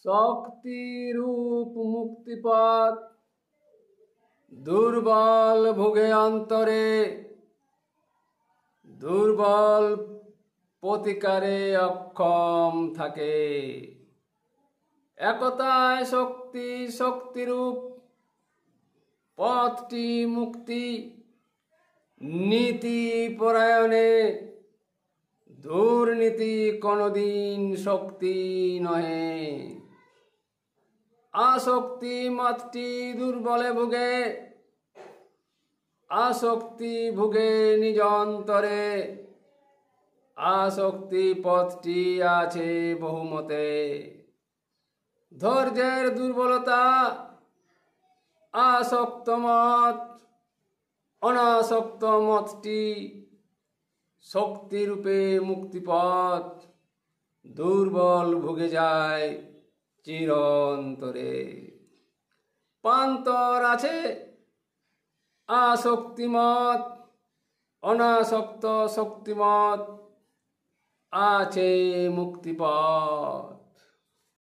শক্তি রূপ মুক্তিপথ দুর্বল ভোগে অন্তরে, দুর্বল প্রতিকারে অক্ষম থাকে। একতায় শক্তি, শক্তিরূপ পথটি মুক্তি, নীতি পরায়ণে দুর্নীতি কোনদিন শক্তি নহে। আসক্তি মতটি দুর্বলে ভুগে, আসক্তি ভুগে নিজ অন্তরে, আসক্তি পথটি আছে বহুমতে। ধৈর্যের দুর্বলতা আসক্ত মত, অনাসক্ত মতটি শক্তিরূপে মুক্তিপথ, দুর্বল ভুগে যায় চিরন্তরে। পান্তর আছে আসক্তিমত, অনাসক্ত শক্তিমত আছে মুক্তিপথ।